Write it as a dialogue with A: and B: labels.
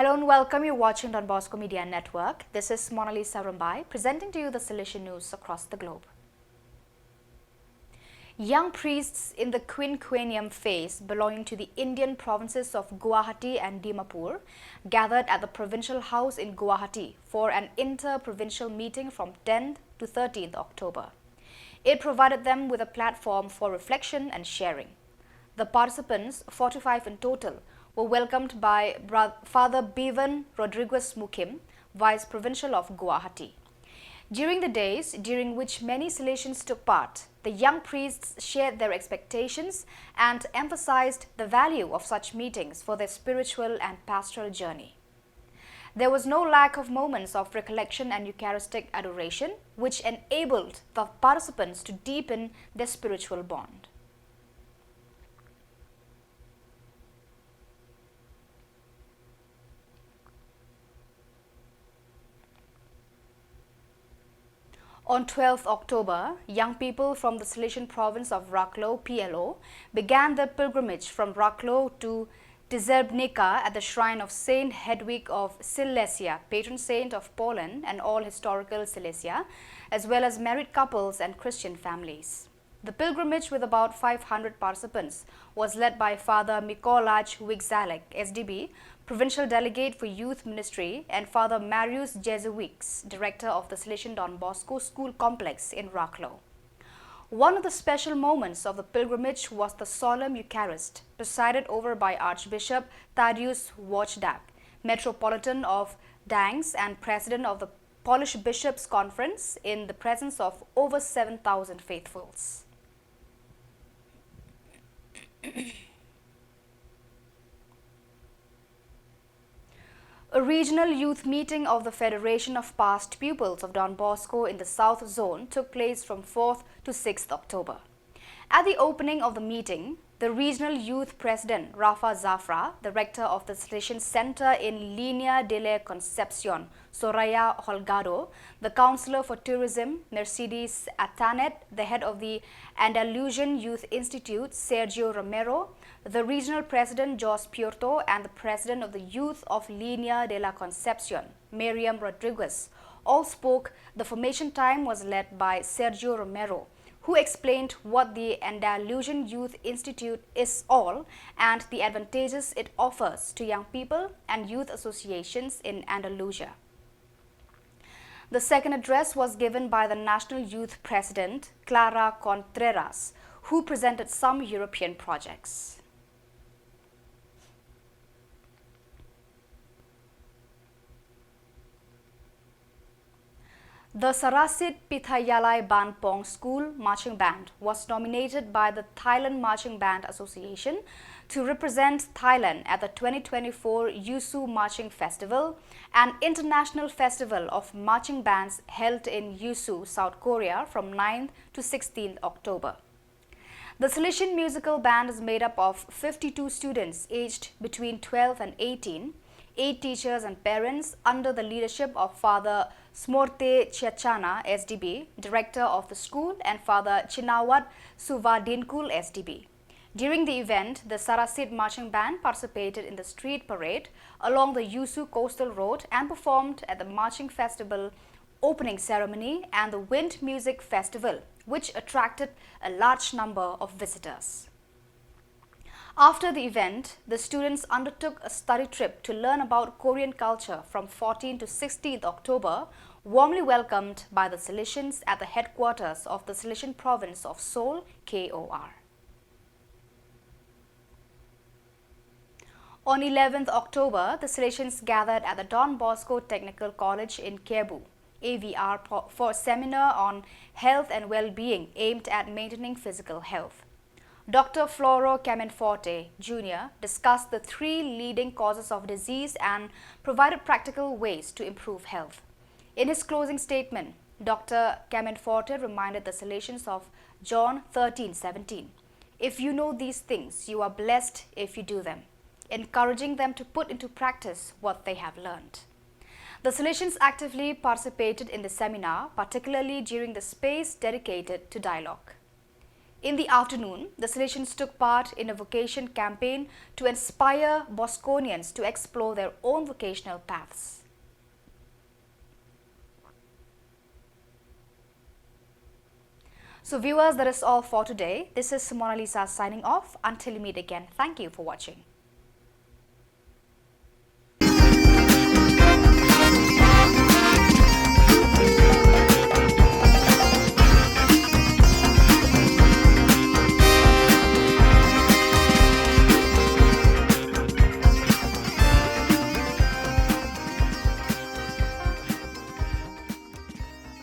A: Hello and welcome. You're watching donbosco Media Network. This is Monalisa Rambai presenting to you the Salesian news across the globe. Young priests in the quinquennium phase belonging to the Indian provinces of Guwahati and Dimapur gathered at the Provincial House in Guwahati for an inter-provincial meeting from 10th to 13th October. It provided them with a platform for reflection and sharing. The participants, 45 in total, were welcomed by Father Bevan Rodriguez Mukim, Vice Provincial of Guwahati. During the days during which many Salesians took part, the young priests shared their expectations and emphasized the value of such meetings for their spiritual and pastoral journey. There was no lack of moments of recollection and Eucharistic adoration, which enabled the participants to deepen their spiritual bond. On 12th October, young people from the Salesian province of Wroclaw, PLO, began their pilgrimage from Wroclaw to Tzerbnica at the shrine of Saint Hedwig of Silesia, patron saint of Poland and all historical Silesia, as well as married couples and Christian families. The pilgrimage, with about 500 participants, was led by Father Mikolaj Wigzalek, SDB, Provincial Delegate for Youth Ministry, and Father Marius Jesuits, Director of the Salesian Don Bosco School Complex in Wroclaw. One of the special moments of the pilgrimage was the solemn Eucharist, presided over by Archbishop Tadeusz Wojdak, Metropolitan of Gdańsk and President of the Polish Bishops' Conference, in the presence of over 7,000 faithfuls. A regional youth meeting of the Federation of Past Pupils of Don Bosco in the South Zone took place from 4th to 6th October. At the opening of the meeting, the regional youth president, Rafa Zafra, the rector of the Salesian Center in Línea de la Concepción, Soraya Holgado, the councillor for tourism, Mercedes Atanet, the head of the Andalusian Youth Institute, Sergio Romero, the regional president, Jos Puerto, and the president of the youth of Línea de la Concepción, Miriam Rodriguez, all spoke. The formation time was led by Sergio Romero, who explained what the Andalusian Youth Institute is all and the advantages it offers to young people and youth associations in Andalusia. The second address was given by the National Youth President, Clara Contreras, who presented some European projects. The Sarasit Pithayalai Banpong School Marching Band was nominated by the Thailand Marching Band Association to represent Thailand at the 2024 Yusu Marching Festival, an international festival of marching bands held in Yusu, South Korea from 9th to 16th October. The Salesian musical band is made up of 52 students aged between 12 and 18, 8 teachers and parents under the leadership of Father Smorte Chiachana, SDB, director of the school, and Father Chinawat Suvadinkul, SDB. During the event, the Sarasit Marching Band participated in the street parade along the Yusu Coastal Road and performed at the Marching Festival opening ceremony and the Wind Music Festival, which attracted a large number of visitors. After the event, the students undertook a study trip to learn about Korean culture from 14th to 16th October, warmly welcomed by the Salesians at the headquarters of the Salesian province of Seoul, KOR. On 11th October, the Salesians gathered at the Don Bosco Technical College in Cebu, AVR, for a seminar on health and well-being aimed at maintaining physical health. Dr. Floro Caminforte, Jr. discussed the 3 leading causes of disease and provided practical ways to improve health. In his closing statement, Dr. Caminforte reminded the Salesians of John 13:17. If you know these things, you are blessed if you do them, encouraging them to put into practice what they have learned. The Salesians actively participated in the seminar, particularly during the space dedicated to dialogue. In the afternoon, the Salesians took part in a vocation campaign to inspire Bosconians to explore their own vocational paths. So viewers, that is all for today. This is Mona Lisa signing off. Until we meet again, thank you for watching.